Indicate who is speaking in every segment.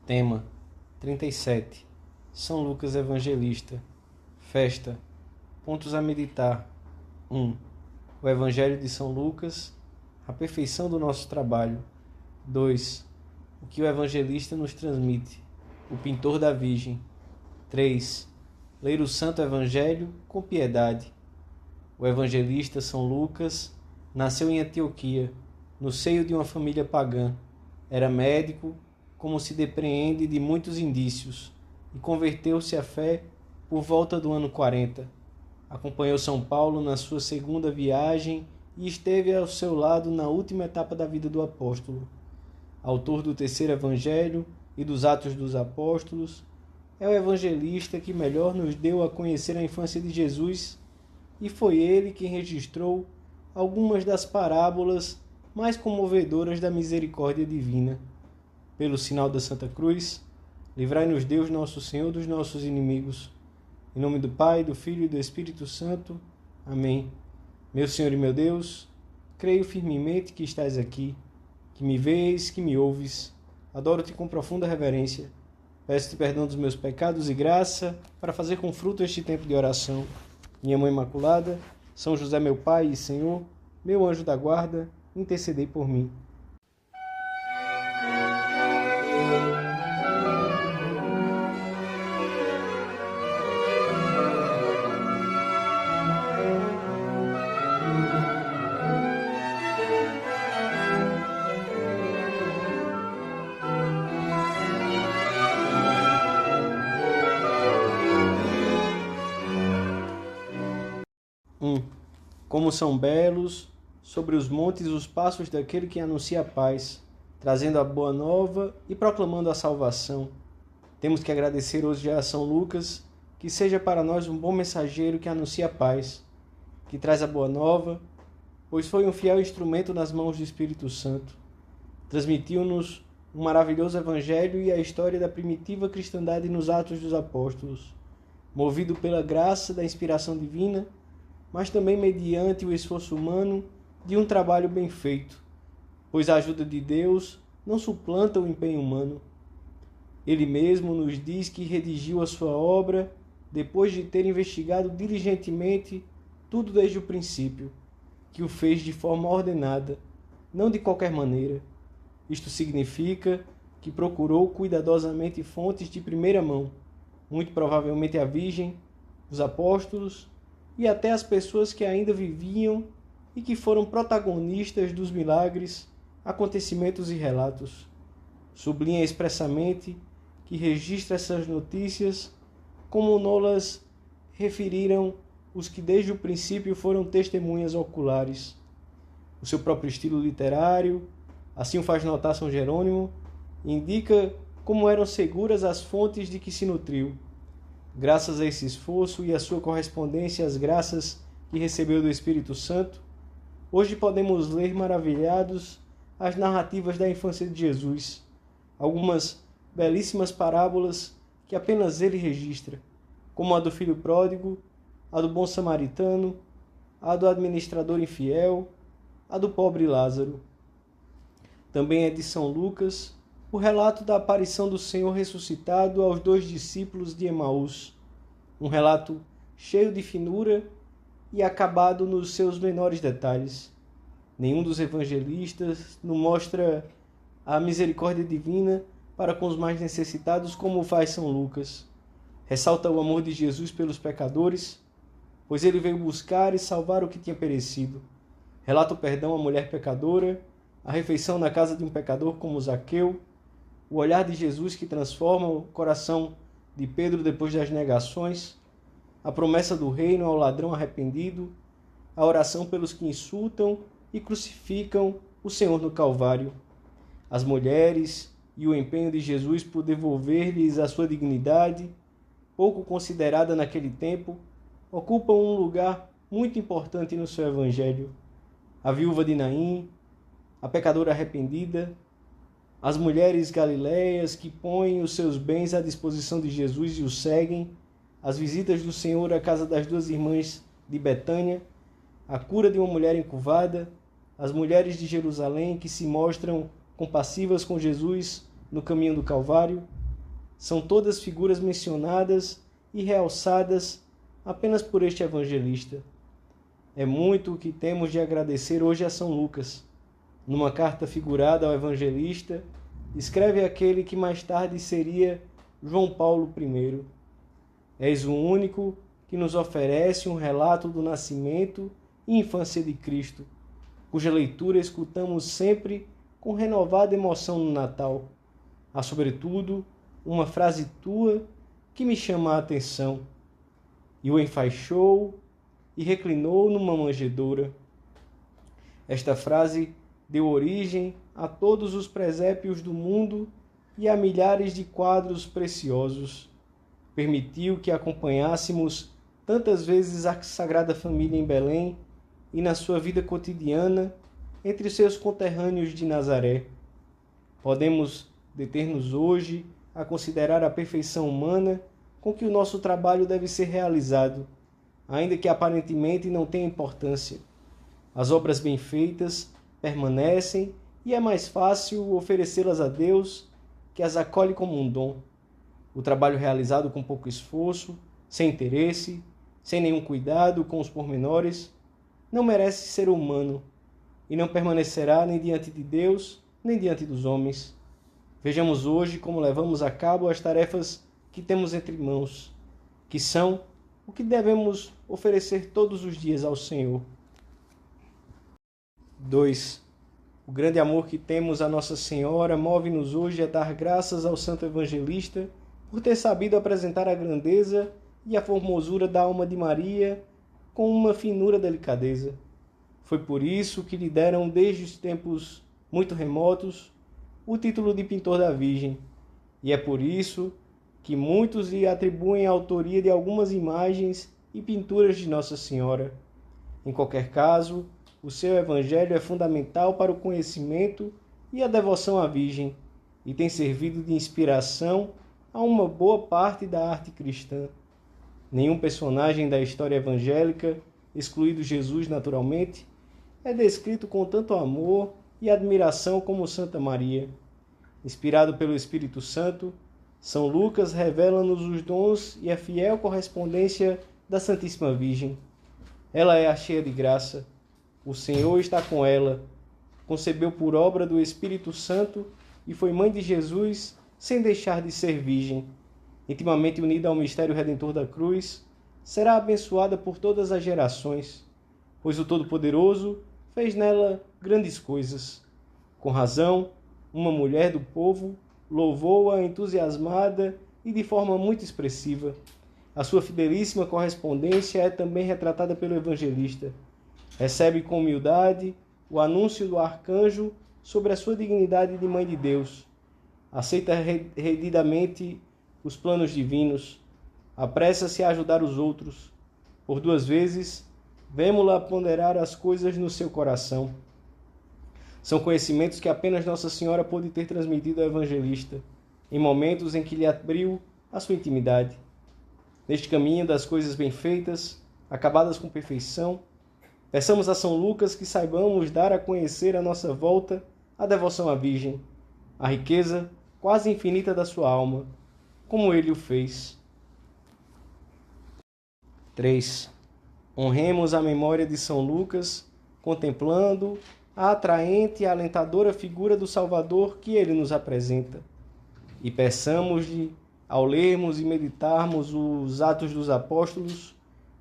Speaker 1: Tema 37. São Lucas Evangelista. Festa. Pontos a meditar. 1. O Evangelho de São Lucas. A perfeição do nosso trabalho. 2. O que o evangelista nos transmite. O pintor da Virgem. 3. Ler o Santo Evangelho com piedade. O evangelista São Lucas nasceu em Antioquia, no seio de uma família pagã. Era médico, como se depreende de muitos indícios, e converteu-se à fé por volta do ano 40. Acompanhou São Paulo na sua segunda viagem e esteve ao seu lado na última etapa da vida do apóstolo. Autor do terceiro Evangelho e dos Atos dos Apóstolos, é o evangelista que melhor nos deu a conhecer a infância de Jesus, e foi ele quem registrou algumas das parábolas mais comovedoras da misericórdia divina. Pelo sinal da Santa Cruz, livrai-nos Deus nosso Senhor dos nossos inimigos. Em nome do Pai, do Filho e do Espírito Santo. Amém. Meu Senhor e meu Deus, creio firmemente que estás aqui, que me vês, que me ouves. Adoro-te com profunda reverência. Peço-te perdão dos meus pecados e graça para fazer com fruto este tempo de oração. Minha Mãe Imaculada, São José meu Pai e Senhor, meu anjo da guarda, intercedei por mim. Como são belos sobre os montes os passos daquele que anuncia a paz, trazendo a boa nova e proclamando a salvação. Temos que agradecer hoje a São Lucas, que seja para nós um bom mensageiro que anuncia a paz, que traz a boa nova, pois foi um fiel instrumento nas mãos do Espírito Santo. Transmitiu-nos um maravilhoso evangelho e a história da primitiva cristandade nos Atos dos Apóstolos, movido pela graça da inspiração divina, mas também mediante o esforço humano de um trabalho bem feito, pois a ajuda de Deus não suplanta o empenho humano. Ele mesmo nos diz que redigiu a sua obra depois de ter investigado diligentemente tudo desde o princípio, que o fez de forma ordenada, não de qualquer maneira. Isto significa que procurou cuidadosamente fontes de primeira mão, muito provavelmente a Virgem, os apóstolos, e até as pessoas que ainda viviam e que foram protagonistas dos milagres, acontecimentos e relatos. Sublinha expressamente que registra essas notícias como nolas referiram os que desde o princípio foram testemunhas oculares. O seu próprio estilo literário, assim o faz notar São Jerônimo, indica como eram seguras as fontes de que se nutriu. Graças a esse esforço e a sua correspondência às graças que recebeu do Espírito Santo, hoje podemos ler maravilhados as narrativas da infância de Jesus, algumas belíssimas parábolas que apenas ele registra, como a do filho pródigo, a do bom samaritano, a do administrador infiel, a do pobre Lázaro. Também é de São Lucas o relato da aparição do Senhor ressuscitado aos 2 discípulos de Emaús, um relato cheio de finura e acabado nos seus menores detalhes. Nenhum dos evangelistas nos mostra a misericórdia divina para com os mais necessitados como faz São Lucas. Ressalta o amor de Jesus pelos pecadores, pois ele veio buscar e salvar o que tinha perecido. Relata o perdão à mulher pecadora, a refeição na casa de um pecador como Zaqueu, o olhar de Jesus que transforma o coração de Pedro depois das negações, a promessa do reino ao ladrão arrependido, a oração pelos que insultam e crucificam o Senhor no Calvário, as mulheres e o empenho de Jesus por devolver-lhes a sua dignidade, pouco considerada naquele tempo, ocupam um lugar muito importante no seu evangelho. A viúva de Naim, a pecadora arrependida, as mulheres galileias que põem os seus bens à disposição de Jesus e o seguem, as visitas do Senhor à casa das 2 irmãs de Betânia, a cura de uma mulher encurvada, as mulheres de Jerusalém que se mostram compassivas com Jesus no caminho do Calvário, são todas figuras mencionadas e realçadas apenas por este evangelista. É muito o que temos de agradecer hoje a São Lucas. Numa carta figurada ao evangelista, escreve aquele que mais tarde seria João Paulo I. És o único que nos oferece um relato do nascimento e infância de Cristo, cuja leitura escutamos sempre com renovada emoção no Natal. Há, sobretudo, uma frase tua que me chama a atenção. E o enfaixou e reclinou numa manjedoura. Esta frase deu origem a todos os presépios do mundo e a milhares de quadros preciosos. Permitiu que acompanhássemos tantas vezes a Sagrada Família em Belém e na sua vida cotidiana entre seus conterrâneos de Nazaré. Podemos deter-nos hoje a considerar a perfeição humana com que o nosso trabalho deve ser realizado, ainda que aparentemente não tenha importância. As obras bem feitas permanecem e é mais fácil oferecê-las a Deus, que as acolhe como um dom. O trabalho realizado com pouco esforço, sem interesse, sem nenhum cuidado com os pormenores, não merece ser humano e não permanecerá nem diante de Deus, nem diante dos homens. Vejamos hoje como levamos a cabo as tarefas que temos entre mãos, que são o que devemos oferecer todos os dias ao Senhor. 2. O grande amor que temos a Nossa Senhora move-nos hoje a dar graças ao Santo Evangelista por ter sabido apresentar a grandeza e a formosura da alma de Maria com uma finura delicadeza. Foi por isso que lhe deram, desde os tempos muito remotos, o título de pintor da Virgem, e é por isso que muitos lhe atribuem a autoria de algumas imagens e pinturas de Nossa Senhora. Em qualquer caso, o seu evangelho é fundamental para o conhecimento e a devoção à Virgem, e tem servido de inspiração a uma boa parte da arte cristã. Nenhum personagem da história evangélica, excluído Jesus naturalmente, é descrito com tanto amor e admiração como Santa Maria. Inspirado pelo Espírito Santo, São Lucas revela-nos os dons e a fiel correspondência da Santíssima Virgem. Ela é a cheia de graça. O Senhor está com ela. Concebeu por obra do Espírito Santo e foi mãe de Jesus sem deixar de ser virgem. Intimamente unida ao mistério redentor da cruz, será abençoada por todas as gerações, pois o Todo-Poderoso fez nela grandes coisas. Com razão, uma mulher do povo louvou-a entusiasmada e de forma muito expressiva. A sua fidelíssima correspondência é também retratada pelo evangelista. Recebe com humildade o anúncio do arcanjo sobre a sua dignidade de Mãe de Deus. Aceita redidamente os planos divinos. Apressa-se a ajudar os outros. Por 2 vezes, vemo-la ponderar as coisas no seu coração. São conhecimentos que apenas Nossa Senhora pôde ter transmitido ao evangelista, em momentos em que lhe abriu a sua intimidade. Neste caminho das coisas bem feitas, acabadas com perfeição, peçamos a São Lucas que saibamos dar a conhecer à nossa volta a devoção à Virgem, a riqueza quase infinita da sua alma, como ele o fez. 3. Honremos a memória de São Lucas, contemplando a atraente e alentadora figura do Salvador que ele nos apresenta. E peçamos-lhe, ao lermos e meditarmos os Atos dos Apóstolos,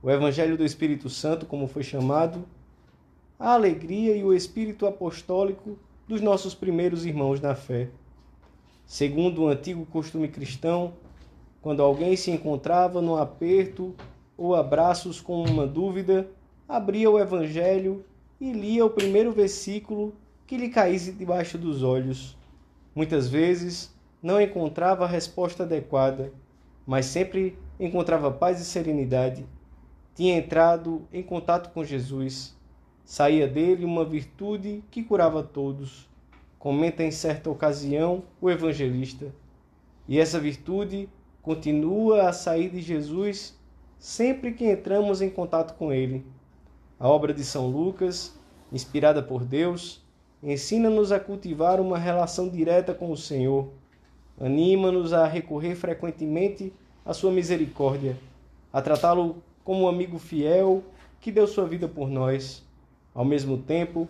Speaker 1: o Evangelho do Espírito Santo, como foi chamado, a alegria e o espírito apostólico dos nossos primeiros irmãos na fé. Segundo o antigo costume cristão, quando alguém se encontrava no aperto ou abraços com uma dúvida, abria o Evangelho e lia o primeiro versículo que lhe caísse debaixo dos olhos. Muitas vezes não encontrava a resposta adequada, mas sempre encontrava paz e serenidade. Tinha entrado em contato com Jesus. Saía dele uma virtude que curava todos. Comenta em certa ocasião o evangelista. E essa virtude continua a sair de Jesus sempre que entramos em contato com ele. A obra de São Lucas, inspirada por Deus, ensina-nos a cultivar uma relação direta com o Senhor. Anima-nos a recorrer frequentemente à sua misericórdia, a tratá-lo como um amigo fiel que deu sua vida por nós. Ao mesmo tempo,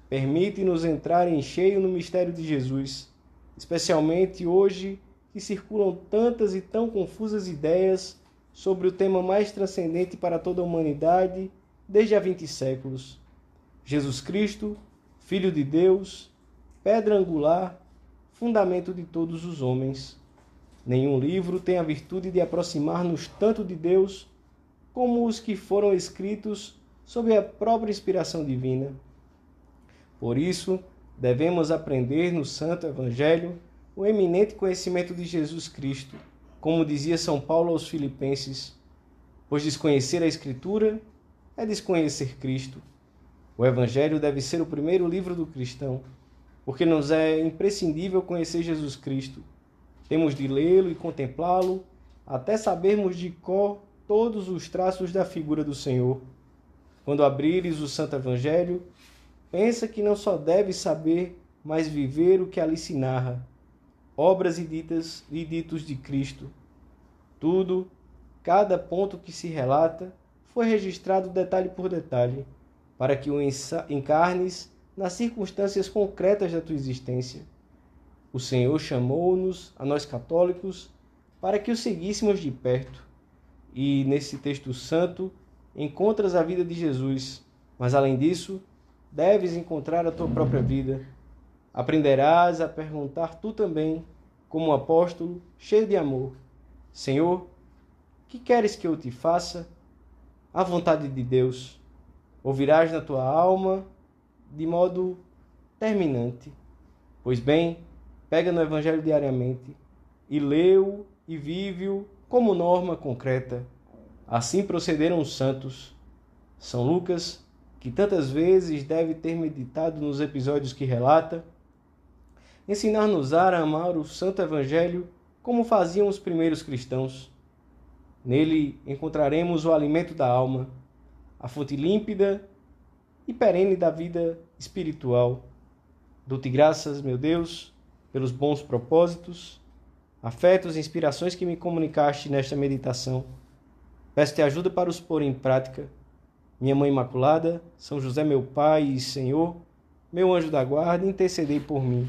Speaker 1: permite-nos entrar em cheio no mistério de Jesus, especialmente hoje que circulam tantas e tão confusas ideias sobre o tema mais transcendente para toda a humanidade desde há 20 séculos. Jesus Cristo, Filho de Deus, pedra angular, fundamento de todos os homens. Nenhum livro tem a virtude de aproximar-nos tanto de Deus como os que foram escritos sob a própria inspiração divina. Por isso, devemos aprender no Santo Evangelho o eminente conhecimento de Jesus Cristo, como dizia São Paulo aos Filipenses, pois desconhecer a Escritura é desconhecer Cristo. O Evangelho deve ser o primeiro livro do cristão, porque nos é imprescindível conhecer Jesus Cristo. Temos de lê-lo e contemplá-lo até sabermos de cor todos os traços da figura do Senhor. Quando abrires o Santo Evangelho, pensa que não só deves saber, mas viver o que ali se narra, obras e ditos de Cristo. Tudo, cada ponto que se relata, foi registrado detalhe por detalhe, para que o encarnes nas circunstâncias concretas da tua existência. O Senhor chamou-nos, a nós católicos, para que o seguíssemos de perto. E nesse texto santo encontras a vida de Jesus, mas além disso, deves encontrar a tua própria vida. Aprenderás a perguntar tu também, como um apóstolo, cheio de amor: Senhor, que queres que eu te faça? A vontade de Deus. Ouvirás na tua alma de modo terminante. Pois bem, pega no Evangelho diariamente e lê-o e vive-o como norma concreta. Assim procederam os santos. São Lucas, que tantas vezes deve ter meditado nos episódios que relata, ensinar-nos-á a amar o Santo Evangelho como faziam os primeiros cristãos. Nele encontraremos o alimento da alma, a fonte límpida e perene da vida espiritual. Dou-te graças, meu Deus, pelos bons propósitos, afetos e inspirações que me comunicaste nesta meditação. Peço-te ajuda para os pôr em prática. Minha Mãe Imaculada, São José meu Pai e Senhor, meu anjo da guarda, intercedei por mim.